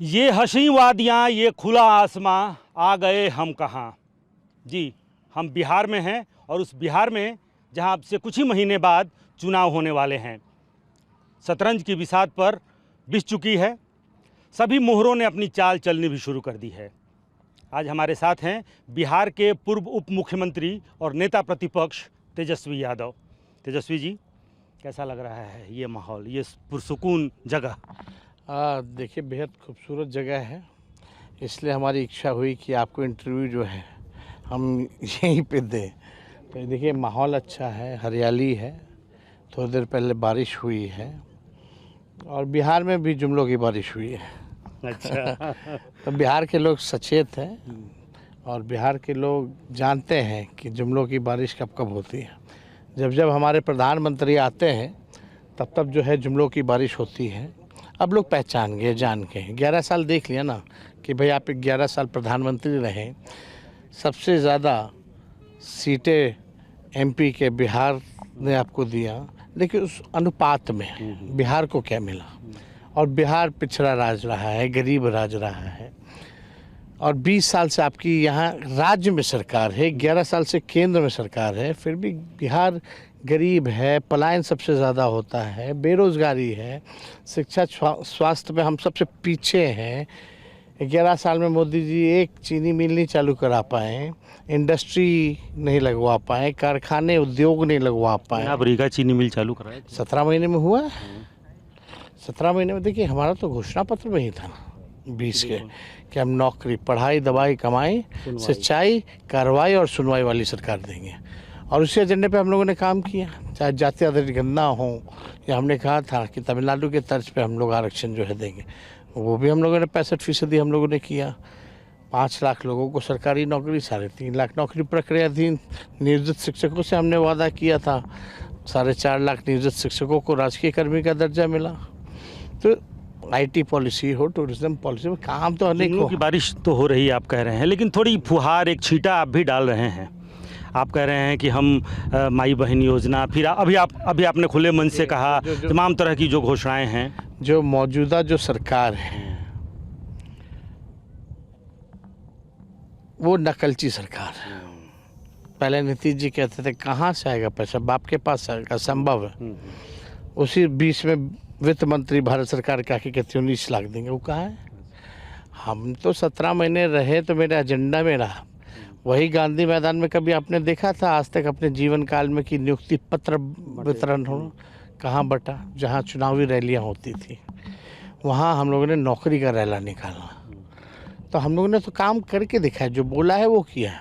ये हसीं वादियाँ, ये खुला आसमां, आ गए हम कहाँ। जी, हम बिहार में हैं और उस बिहार में जहां अब से कुछ ही महीने बाद चुनाव होने वाले हैं। शतरंज की बिसात पर बिछ चुकी है, सभी मोहरों ने अपनी चाल चलनी भी शुरू कर दी है। आज हमारे साथ हैं बिहार के पूर्व उप मुख्यमंत्री और नेता प्रतिपक्ष तेजस्वी यादव। तेजस्वी जी, कैसा लग रहा है ये माहौल, ये पुरसुकून जगह? देखिए, बेहद खूबसूरत जगह है, इसलिए हमारी इच्छा हुई कि आपको इंटरव्यू जो है हम यहीं पे दें। तो देखिए, माहौल अच्छा है, हरियाली है, थोड़ी देर पहले बारिश हुई है और बिहार में भी जुमलों की बारिश हुई है। अच्छा। तो बिहार के लोग सचेत हैं और बिहार के लोग जानते हैं कि जुमलों की बारिश कब कब होती है। जब जब हमारे प्रधानमंत्री आते हैं तब तब जो है जुमलों की बारिश होती है। अब लोग पहचान गए, जान के। 11 साल देख लिया ना कि भाई आप 11 साल प्रधानमंत्री रहे, सबसे ज़्यादा सीटें एमपी के बिहार ने आपको दिया, लेकिन उस अनुपात में बिहार को क्या मिला? और बिहार पिछड़ा राज रहा है, गरीब राज रहा है। और 20 साल से आपकी यहाँ राज्य में सरकार है, 11 साल से केंद्र में सरकार है, फिर भी बिहार गरीब है, पलायन सबसे ज़्यादा होता है, बेरोज़गारी है, शिक्षा स्वास्थ्य में हम सबसे पीछे हैं। 11 साल में मोदी जी एक चीनी मिल नहीं चालू करा पाए, इंडस्ट्री नहीं लगवा पाए, कारखाने उद्योग नहीं लगवा पाए। आप रीगा चीनी मिल चालू कराए? 17 महीने में हुआ है। 17 महीने में देखिए, हमारा तो घोषणा पत्र में ही था 20 के कि हम नौकरी, पढ़ाई, दवाई, कमाई, सच्चाई, कार्रवाई और सुनवाई वाली सरकार देंगे। और उसी एजेंडे पे हम लोगों ने काम किया, चाहे जाति आधारित गणना हो, या हमने कहा था कि तमिलनाडु के तर्ज पे हम लोग आरक्षण जो है देंगे, वो भी हम लोगों ने 65% हम लोगों ने किया। 5 लाख लोगों को सरकारी नौकरी, 3.5 लाख नौकरी प्रक्रियाधीन। नियोजित शिक्षकों से हमने वादा किया था, 4.5 लाख नियोजित शिक्षकों को राजकीय कर्मी का दर्जा मिला। तो आईटी पॉलिसी हो, टूरिज्म पॉलिसी हो, काम तो अनेक हो। की बारिश तो हो रही है आप कह रहे हैं, लेकिन थोड़ी फुहार, एक छींटा आप भी डाल रहे हैं। आप कह रहे हैं कि हम माई बहन योजना, फिर अभी आपने खुले मन से कहा तमाम तरह की जो घोषणाएं हैं। जो मौजूदा जो सरकार है वो नकलची सरकार है। पहले नीतीश जी कहते थे कहाँ से आएगा पैसा, बाप के पास आएगा, संभव है। उसी बीच में वित्त मंत्री भारत सरकार का कहते 19 लाख देंगे, वो कहाँ है? हम तो 17 महीने रहे तो मेरे एजेंडा में रहा। वही गांधी मैदान में कभी आपने देखा था आज तक अपने जीवन काल में कि नियुक्ति पत्र वितरण हो? कहाँ बटा? जहाँ चुनावी रैलियाँ होती थी वहाँ हम लोगों ने नौकरी का रैला निकाला। तो हम लोगों ने तो काम करके दिखाया, जो बोला है वो किया है।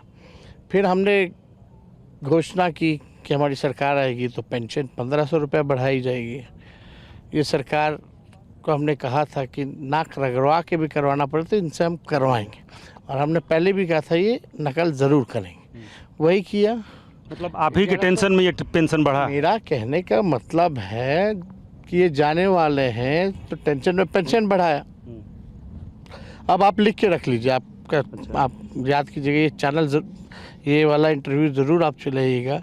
फिर हमने घोषणा की कि हमारी सरकार आएगी तो पेंशन 1500 रुपये बढ़ाई जाएगी। ये सरकार को हमने कहा था कि नाक रगड़वा के भी करवाना पड़े तो इनसे हम करवाएंगे, और हमने पहले भी कहा था ये नकल ज़रूर करेंगे, वही किया। मतलब आप ही के टेंशन में ये पेंशन बढ़ा? मेरा कहने का मतलब है कि ये जाने वाले हैं तो टेंशन में पेंशन बढ़ाया। अब आप लिख के रख लीजिए, आप याद कीजिएगा, ये चैनल, ये वाला इंटरव्यू ज़रूर आप चलाइएगा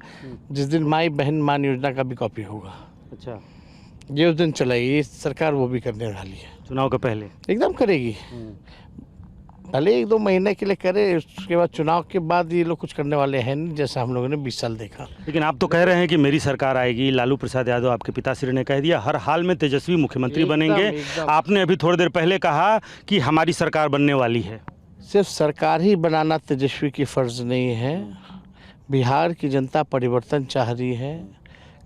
जिस दिन माई बहन मान योजना का भी कॉपी होगा। अच्छा, ये उस दिन चलाएगी ये सरकार, वो भी करने वाली है। चुनाव के पहले एकदम करेगी। पहले 1-2 महीने के लिए करे, उसके बाद चुनाव के बाद ये लोग कुछ करने वाले हैं नहीं, जैसा हम लोगों ने 20 साल देखा। लेकिन आप तो कह रहे हैं कि मेरी सरकार आएगी। लालू प्रसाद यादव आपके पिताश्री ने कह दिया हर हाल में तेजस्वी मुख्यमंत्री बनेंगे। आपने अभी थोड़ी देर पहले कहा कि हमारी सरकार बनने वाली है। सिर्फ सरकार ही बनाना तेजस्वी की फ़र्ज़ नहीं है। बिहार की जनता परिवर्तन चाह रही है,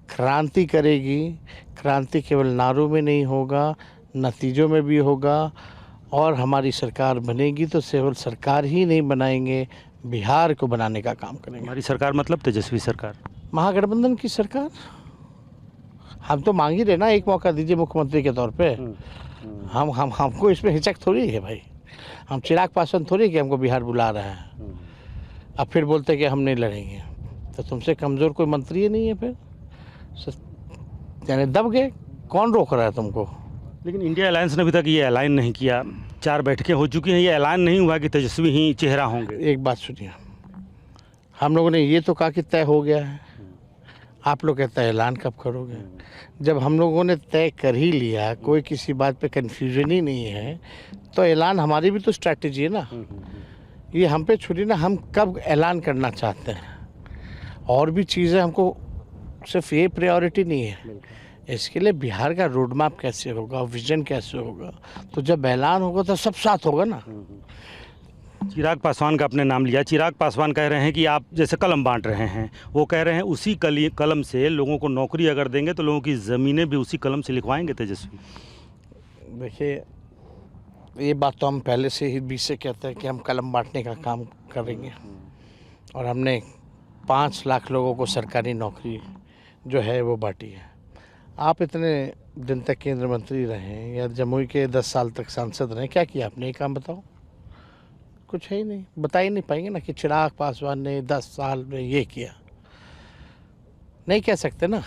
क्रांति करेगी। क्रांति केवल नारों में नहीं होगा, नतीजों में भी होगा। और हमारी सरकार बनेगी तो केवल सरकार ही नहीं बनाएंगे, बिहार को बनाने का काम करेंगे। हमारी सरकार मतलब तेजस्वी सरकार, महागठबंधन की सरकार। हम तो मांग ही रहे ना, एक मौका दीजिए मुख्यमंत्री के तौर पे। हमको इसमें हिचक थोड़ी है भाई। हम चिराग पासवान थोड़ी कि हमको बिहार बुला रहा है, अब फिर बोलते कि हम नहीं लड़ेंगे। तो तुमसे कमज़ोर कोई मंत्री ही नहीं है फिर, यानी दब गए। कौन रोक रहा है तुमको? लेकिन इंडिया अलायंस ने अभी तक ये ऐलान नहीं किया। 4 बैठकें हो चुकी हैं, ये ऐलान नहीं हुआ कि तेजस्वी ही चेहरा होंगे। एक बात सुनिए, हम लोगों ने ये तो कहा कि तय हो गया है। आप लोग कहते हैं ऐलान कब करोगे? जब हम लोगों ने तय कर ही लिया, कोई किसी बात पे कन्फ्यूजन ही नहीं है, तो ऐलान हमारी भी तो स्ट्रैटेजी है ना। ये हम पे छुरी ना, हम कब ऐलान करना चाहते हैं। और भी चीज़ें हमको, सिर्फ ये प्रायोरिटी नहीं है। इसके लिए बिहार का रोड मैप कैसे होगा, विजन कैसे होगा, तो जब ऐलान होगा तो सब साथ होगा ना। चिराग पासवान का आपने नाम लिया। चिराग पासवान कह रहे हैं कि आप जैसे कलम बांट रहे हैं, वो कह रहे हैं उसी कलम से लोगों को नौकरी अगर देंगे तो लोगों की ज़मीनें भी उसी कलम से लिखवाएंगे तेजस्वी। देखिए, ये बात तो हम पहले से ही बीच से कहते हैं कि हम कलम बांटने का काम करेंगे, और हमने 5 लाख लोगों को सरकारी नौकरी जो है वो बांटी है। आप इतने दिन तक केंद्र मंत्री रहे या जमुई के 10 साल तक सांसद रहे, क्या किया आपने? ये काम बताओ। कुछ है ही नहीं, बता ही नहीं पाएंगे ना कि चिराग पासवान ने 10 साल में ये किया। नहीं कह सकते ना।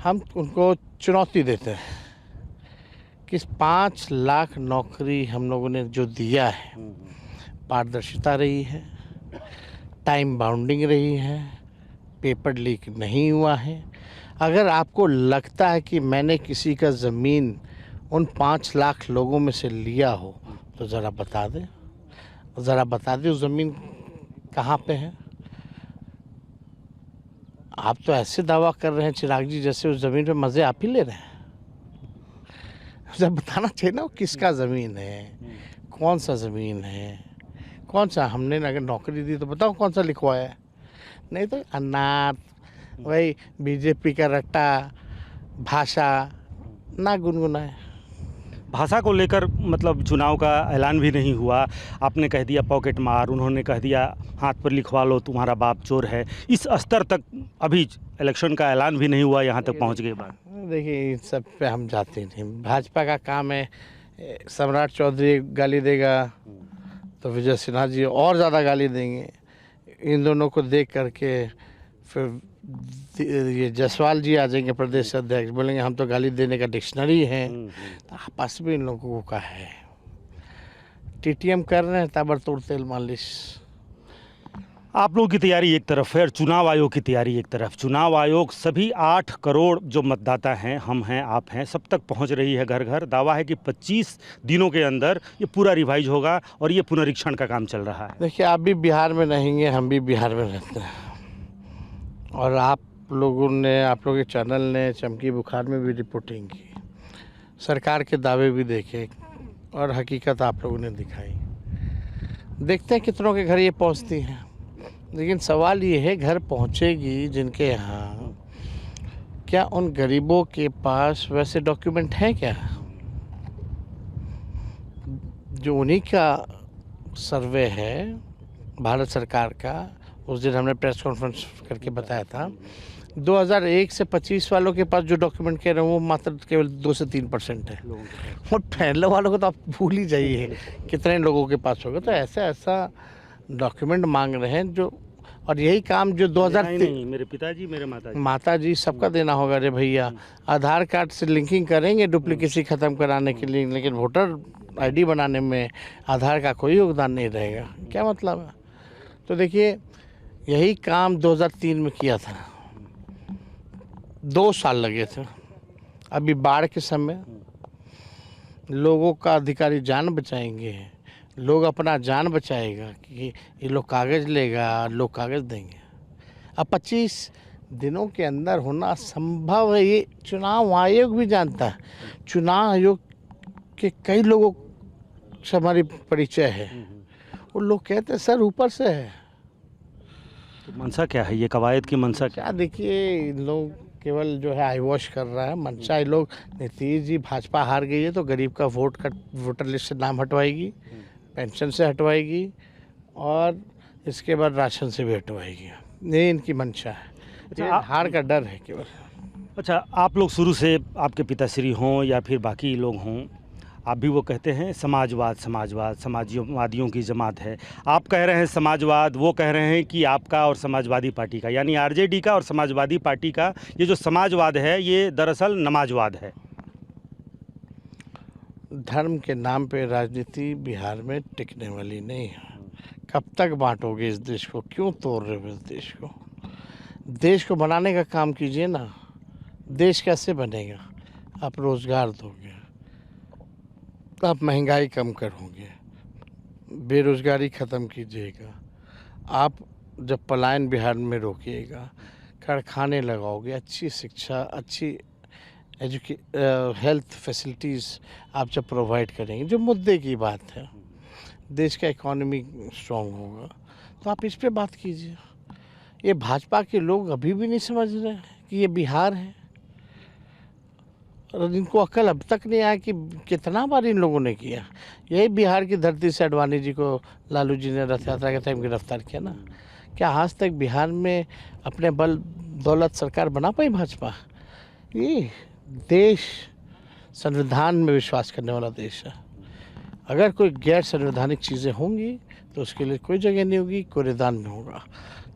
हम उनको चुनौती देते हैं कि 5 लाख नौकरी हम लोगों ने जो दिया है, पारदर्शिता रही है, टाइम बाउंडिंग रही है, पेपर लीक नहीं हुआ है। अगर आपको लगता है कि मैंने किसी का ज़मीन उन 5 लाख लोगों में से लिया हो तो ज़रा बता दें। ज़रा बता दें उस ज़मीन कहाँ पे है। आप तो ऐसे दावा कर रहे हैं चिराग जी जैसे उस ज़मीन पे मज़े आप ही ले रहे हैं। जब बताना चाहिए ना वो किसका ज़मीन है, कौन सा ज़मीन है, कौन सा। हमने अगर नौकरी दी तो बताओ कौन सा लिखवाया है। नहीं तो अनाथ, वही बीजेपी का रट्टा भाषा ना गुनगुनाए। भाषा को लेकर मतलब चुनाव का ऐलान भी नहीं हुआ, आपने कह दिया पॉकेट मार, उन्होंने कह दिया हाथ पर लिखवा लो तुम्हारा बाप चोर है। इस स्तर तक अभी इलेक्शन का ऐलान भी नहीं हुआ, यहाँ तक पहुँच गए बात। देखिए, इन सब पे हम जाते नहीं। भाजपा का काम है, सम्राट चौधरी गाली देगा तो विजय सिन्हा जी और ज़्यादा गाली देंगे। इन दोनों को देख करके फिर ये जायसवाल जी आ जाएंगे प्रदेश अध्यक्ष, बोलेंगे हम तो गाली देने का डिक्शनरी है। तो आपस में इन लोगों का है, टीटीएम कर रहे हैं ताबड़तोड़ तेल मालिश। आप लोगों की तैयारी एक तरफ है और चुनाव आयोग की तैयारी एक तरफ। चुनाव आयोग सभी 8 करोड़ जो मतदाता हैं, हम हैं, आप हैं, सब तक पहुंच रही है घर घर। दावा है कि 25 दिनों के अंदर ये पूरा रिवाइज होगा और ये पुनरीक्षण का काम चल रहा है। देखिए, आप भी बिहार में रहेंगे, हम भी बिहार में रहते हैं, और आप लोगों के चैनल ने चमकी बुखार में भी रिपोर्टिंग की, सरकार के दावे भी देखे और हकीकत आप लोगों ने दिखाई। देखते हैं कितनों के घर ये पहुंचती हैं। लेकिन सवाल ये है, घर पहुंचेगी जिनके यहाँ, क्या उन गरीबों के पास वैसे डॉक्यूमेंट हैं क्या? जो उन्हीं का सर्वे है भारत सरकार का, उस दिन हमने प्रेस कॉन्फ्रेंस करके बताया था, 2001 से 25 वालों के पास जो डॉक्यूमेंट कह रहे हैं वो मात्र केवल 2 से 3% है। और पहले वालों को तो आप भूल ही जाइए कितने लोगों के पास होगा। तो ऐसा डॉक्यूमेंट मांग रहे हैं जो, और यही काम जो 2003 मेरे पिताजी, मेरे माताजी सबका देना होगा। रे भैया, आधार कार्ड से लिंकिंग करेंगे डुप्लीकेसी ख़त्म कराने के लिए, लेकिन वोटर आईडी बनाने में आधार का कोई योगदान नहीं रहेगा। क्या मतलब है? तो देखिए, यही काम 2003 में किया था, 2 साल लगे थे। अभी बाढ़ के समय लोगों का अधिकारी जान बचाएंगे, लोग अपना जान बचाएगा कि ये लोग कागज़ लेगा, लोग कागज़ देंगे। अब 25 दिनों के अंदर होना संभव है, ये चुनाव आयोग भी जानता है। चुनाव आयोग के कई लोगों से हमारी परिचय है, वो लोग कहते हैं सर ऊपर से है। तो मंशा क्या है, ये कवायद की मंशा क्या? देखिए, इन लोग केवल जो है आई वॉश कर रहा है मंशा। ये लोग, नीतीश जी, भाजपा हार गई है तो गरीब का वोटर लिस्ट से नाम हटवाएगी, पेंशन से हटवाएगी और इसके बाद राशन से भी हटवाएगी। ये इनकी मंशा है। अच्छा, हार का डर है केवल। अच्छा, आप लोग शुरू से, आपके पिताश्री हों या फिर बाकी लोग हों, आप भी वो कहते हैं समाजवाद, समाजवादियों की जमात है। आप कह रहे हैं समाजवाद, वो कह रहे हैं कि आपका और समाजवादी पार्टी का, यानी आरजेडी का और समाजवादी पार्टी का ये जो समाजवाद है ये दरअसल नमाजवाद है। धर्म के नाम पे राजनीति बिहार में टिकने वाली नहीं है। कब तक बांटोगे इस देश को? क्यों तोड़ रहे हो इस देश को? देश को बनाने का काम कीजिए ना। देश कैसे बनेगा? आप रोज़गार दोगे, आप महंगाई कम करोगे, बेरोज़गारी ख़त्म कीजिएगा, आप जब पलायन बिहार में रोकिएगा, कारखाने लगाओगे, अच्छी शिक्षा, अच्छी हेल्थ फैसिलिटीज़ आप जब प्रोवाइड करेंगे, जो मुद्दे की बात है, देश का इकोनॉमी स्ट्रॉन्ग होगा, तो आप इस पे बात कीजिए। ये भाजपा के लोग अभी भी नहीं समझ रहे हैं कि ये बिहार है, और इनको अक्ल अब तक नहीं आया कि कितना बार इन लोगों ने किया। यही बिहार की धरती से अडवाणी जी को लालू जी ने रथ यात्रा के टाइम गिरफ्तार किया ना। क्या आज तक बिहार में अपने बल दौलत सरकार बना पाई भाजपा? ये देश संविधान में विश्वास करने वाला देश है। अगर कोई गैर संवैधानिक चीज़ें होंगी तो उसके लिए कोई जगह नहीं होगी, कूड़ेदान में होगा।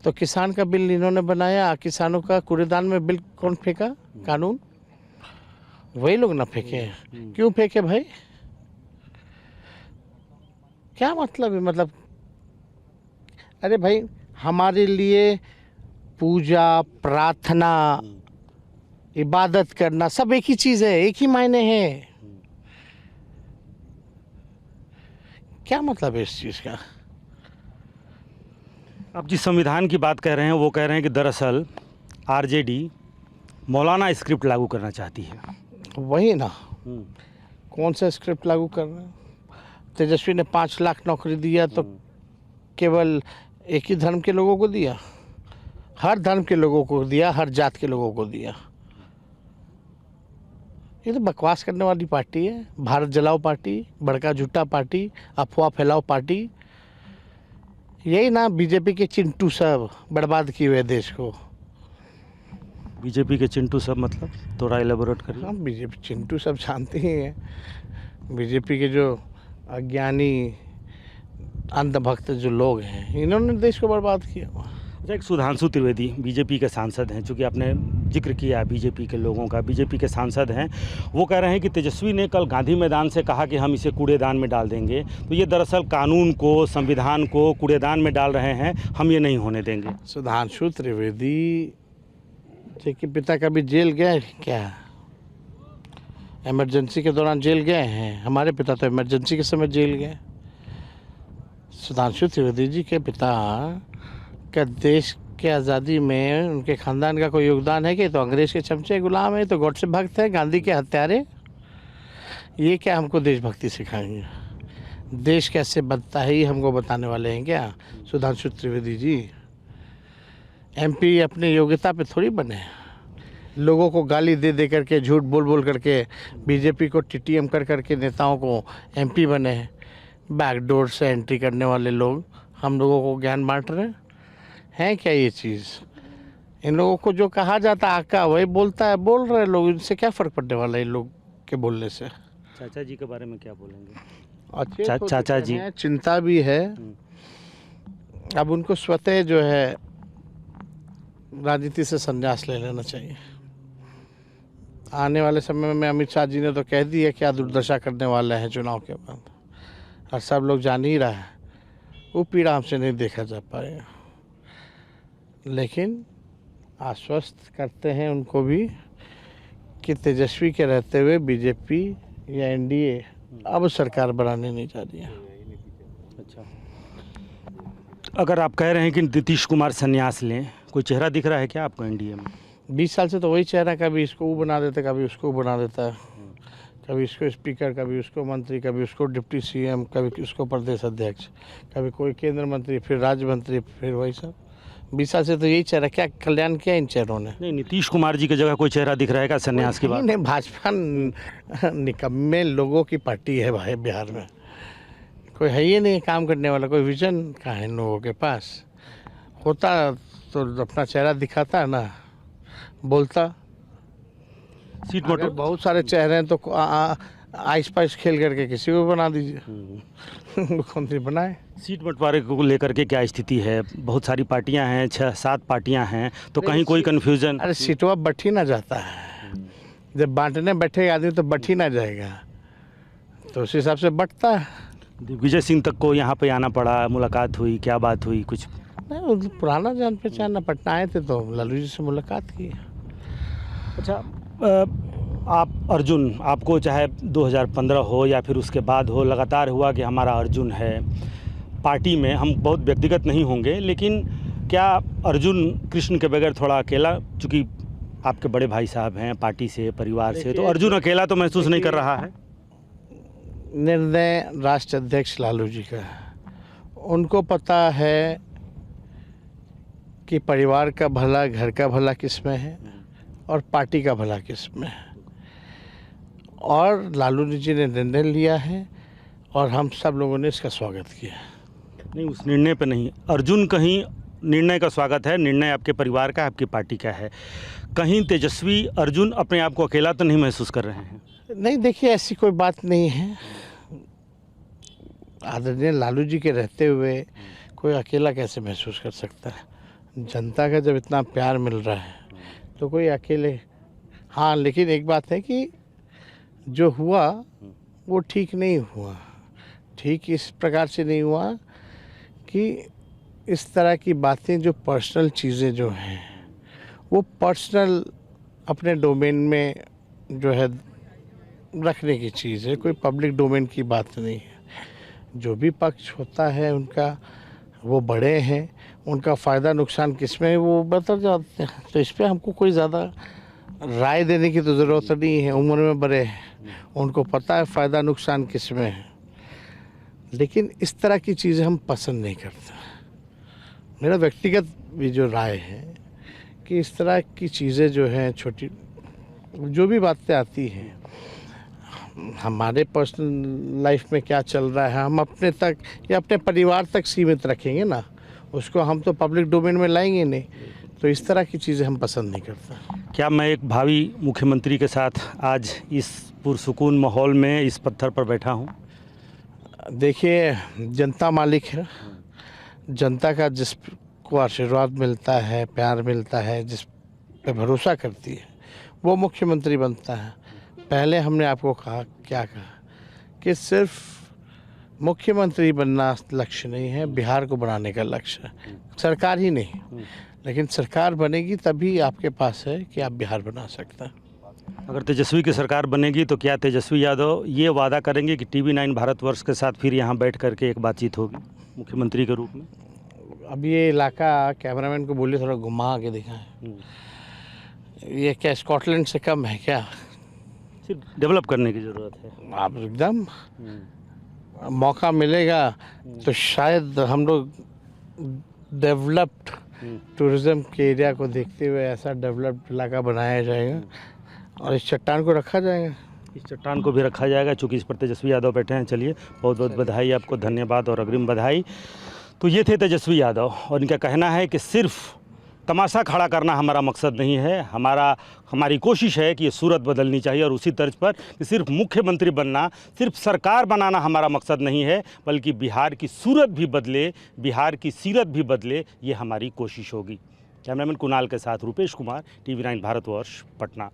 तो किसान का बिल इन्होंने बनाया, किसानों का कूड़ेदान में बिल कौन फेंका? कानून वही लोग ना फेंके हैं। क्यों फेंके भाई? क्या मतलब है? मतलब अरे भाई, हमारे लिए पूजा, प्रार्थना, इबादत करना सब एक ही चीज़ है, एक ही मायने हैं। क्या मतलब है इस चीज़ का? आप जिस संविधान की बात कह रहे हैं वो कह रहे हैं कि दरअसल आरजेडी मौलाना स्क्रिप्ट लागू करना चाहती है। वही ना, कौन सा स्क्रिप्ट लागू कर रहे हैं? तेजस्वी ने 5 लाख नौकरी दिया तो केवल एक ही धर्म के लोगों को दिया? हर धर्म के लोगों को दिया, हर जात के लोगों को दिया। ये तो बकवास करने वाली पार्टी है, भारत जलाओ पार्टी, बड़का झूठा पार्टी, अफवाह फैलाओ पार्टी। यही ना बीजेपी के चिंटू सब बर्बाद किए हुए देश को। बीजेपी के चिंटू सब मतलब थोड़ा एलेबोरेट करिए। हाँ, बीजेपी चिंटू सब जानते ही हैं। बीजेपी के जो अज्ञानी अंधभक्त जो लोग हैं, इन्होंने देश को बर्बाद किया। अच्छा, एक सुधांशु त्रिवेदी बीजेपी के सांसद हैं, चूँकि आपने जिक्र किया बीजेपी के लोगों का, बीजेपी के सांसद हैं, वो कह रहे हैं कि तेजस्वी ने कल गांधी मैदान से कहा कि हम इसे कूड़ेदान में डाल देंगे, तो ये दरअसल कानून को, संविधान को कूड़ेदान में डाल रहे हैं, हम ये नहीं होने देंगे। सुधांशु त्रिवेदी के पिता कभी जेल गए क्या? इमरजेंसी के दौरान जेल गए हैं? हमारे पिता तो इमरजेंसी के समय जेल गए। सुधांशु त्रिवेदी जी के पिता का देश के आज़ादी में उनके ख़ानदान का कोई योगदान है कि? तो अंग्रेज़ के चमचे गुलाम है, तो गॉडसे भक्त है, गांधी के हत्यारे। ये क्या हमको देशभक्ति सिखाएंगे? देश कैसे बनता है ये हमको बताने वाले हैं क्या सुधांशु त्रिवेदी जी? एमपी अपनी योग्यता पे थोड़ी बने। लोगों को गाली दे दे करके, झूठ बोल बोल करके, बीजेपी को टीटीएम कर करके नेताओं को एमपी बने। बैकडोर से एंट्री करने वाले लोग हम लोगों को ज्ञान बांट रहे हैं क्या? ये चीज़ इन लोगों को जो कहा जाता आका वही बोलता है, बोल रहे लोग। इनसे क्या फ़र्क पड़ने वाला है इन लोग के बोलने से? चाचा जी के बारे में क्या बोलेंगे? अच्छे चाचा जी, चिंता भी है। अब उनको स्वतः जो है राजनीति से संन्यास ले लेना चाहिए। आने वाले समय में अमित शाह जी ने तो कह दिया क्या दुर्दशा करने वाले हैं चुनाव के बाद, और सब लोग जान ही रहा है। वो पीड़ा हमसे नहीं देखा जा पाएगा, लेकिन आश्वस्त करते हैं उनको भी कि तेजस्वी के रहते हुए बीजेपी या एनडीए अब सरकार बनाने नहीं जा रही है। अच्छा, अगर आप कह रहे हैं कि नीतीश कुमार संन्यास लें, कोई चेहरा दिख रहा है क्या आपको एनडीए में? 20 साल से तो वही चेहरा, कभी इसको वो बना देता, कभी उसको बना देता है, कभी इसको स्पीकर, कभी उसको मंत्री, कभी उसको डिप्टी सीएम, कभी उसको प्रदेश अध्यक्ष, कभी कोई केंद्र मंत्री, फिर राज्य मंत्री, फिर वही सब। 20 साल से तो यही चेहरा। क्या कल्याण किया इन चेहरों ने? नहीं, नीतीश कुमार जी की जगह कोई चेहरा दिख रहा है क्या संन्यास के बाद? नहीं, भाजपा निकम्मे लोगों की पार्टी है भाई। बिहार में कोई है ही नहीं काम करने वाला, कोई विजन कहाँ है इन लोगों के पास? होता तो अपना चेहरा दिखाता है ना, बोलता। सीट अगर बटोर बहुत सारे चेहरे हैं तो आइस पाइस खेल करके किसी को बना दीजिए, मुख्यमंत्री बनाए। सीट बंटवारे को लेकर के क्या स्थिति है? बहुत सारी पार्टियां हैं, 6-7 पार्टियां हैं, तो कहीं कोई कन्फ्यूजन? अरे सीटवा बट ही ना जाता है। जब बांटने बैठेगा आदमी तो बट ही ना जाएगा, तो उस हिसाब से बटता है। दिग्विजय सिंह तक को यहाँ पे आना पड़ा, मुलाकात हुई, क्या बात हुई कुछ? नहीं, वो तो पुराना जान पहचान है। पटना आए थे तो लालू जी से मुलाकात की। अच्छा, आप अर्जुन, आपको चाहे 2015 हो या फिर उसके बाद हो, लगातार हुआ कि हमारा अर्जुन है पार्टी में। हम बहुत व्यक्तिगत नहीं होंगे, लेकिन क्या अर्जुन कृष्ण के बगैर थोड़ा अकेला, चूँकि आपके बड़े भाई साहब हैं पार्टी से, परिवार से, तो अर्जुन अकेला तो महसूस नहीं कर रहा है? निर्णय राष्ट्र अध्यक्ष लालू जी का है। उनको पता है कि परिवार का भला, घर का भला किस में है और पार्टी का भला किस में है, और लालू जी ने निर्णय लिया है और हम सब लोगों ने इसका स्वागत किया। नहीं, उस निर्णय पर नहीं, अर्जुन कहीं निर्णय का स्वागत है, निर्णय आपके परिवार का, आपकी पार्टी का है। कहीं तेजस्वी अर्जुन अपने आप को अकेला तो नहीं महसूस कर रहे हैं? नहीं, देखिए ऐसी कोई बात नहीं है। आदरणीय लालू जी के रहते हुए कोई अकेला कैसे महसूस कर सकता है? जनता का जब इतना प्यार मिल रहा है तो कोई अकेले, हाँ, लेकिन एक बात है कि जो हुआ वो ठीक नहीं हुआ। ठीक इस प्रकार से नहीं हुआ कि इस तरह की बातें, जो पर्सनल चीज़ें जो हैं, वो पर्सनल अपने डोमेन में जो है रखने की चीज़ है, कोई पब्लिक डोमेन की बात नहीं है। जो भी पक्ष होता है उनका, वो बड़े हैं, उनका फ़ायदा नुकसान किस में है वो बता जाते हैं। तो इस पे हमको कोई ज़्यादा राय देने की तो ज़रूरत नहीं है। उम्र में बड़े हैं, उनको पता है फ़ायदा नुकसान किस में है। लेकिन इस तरह की चीज़ें हम पसंद नहीं करते। मेरा व्यक्तिगत भी जो राय है कि इस तरह की चीज़ें जो हैं, छोटी जो भी बातें आती हैं, हमारे पर्सनल लाइफ में क्या चल रहा है हम अपने तक या अपने परिवार तक सीमित रखेंगे ना, उसको हम तो पब्लिक डोमेन में लाएंगे नहीं। तो इस तरह की चीज़ें हम पसंद नहीं करते। क्या मैं एक भावी मुख्यमंत्री के साथ आज इस पुरसुकून माहौल में इस पत्थर पर बैठा हूँ? देखिए, जनता मालिक है। जनता का जिसको आशीर्वाद मिलता है, प्यार मिलता है, जिस पे भरोसा करती है, वो मुख्यमंत्री बनता है। पहले हमने आपको कहा, क्या कहा कि सिर्फ मुख्यमंत्री बनना लक्ष्य नहीं है, बिहार को बनाने का लक्ष्य है। सरकार ही नहीं, लेकिन सरकार बनेगी तभी आपके पास है कि आप बिहार बना सकते हैं। अगर तेजस्वी की सरकार बनेगी तो क्या तेजस्वी यादव ये वादा करेंगे कि TV9 भारतवर्ष के साथ फिर यहाँ बैठ करके एक बातचीत होगी मुख्यमंत्री के रूप में? अब ये इलाका, कैमरामैन को बोलिए थोड़ा घुमा के दिखाएं। ये क्या स्कॉटलैंड से कम है क्या? सिर्फ डेवलप करने की ज़रूरत है। आप एकदम मौका मिलेगा तो शायद हम लोग डेवलप्ड टूरिज़्म के एरिया को देखते हुए ऐसा डेवलप्ड इलाका बनाया जाएगा और इस चट्टान को रखा जाएगा। इस चट्टान को भी रखा जाएगा, चूँकि इस पर तेजस्वी यादव बैठे हैं। चलिए, बहुत बहुत बधाई आपको, धन्यवाद और अग्रिम बधाई। तो ये थे तेजस्वी यादव, और इनका कहना है कि सिर्फ तमाशा खड़ा करना हमारा मकसद नहीं है। हमारी कोशिश है कि ये सूरत बदलनी चाहिए, और उसी तर्ज पर कि सिर्फ मुख्यमंत्री बनना, सिर्फ सरकार बनाना हमारा मकसद नहीं है, बल्कि बिहार की सूरत भी बदले, बिहार की सीरत भी बदले, ये हमारी कोशिश होगी। कैमरामैन कुणाल के साथ रूपेश कुमार, TV9 भारतवर्ष, पटना।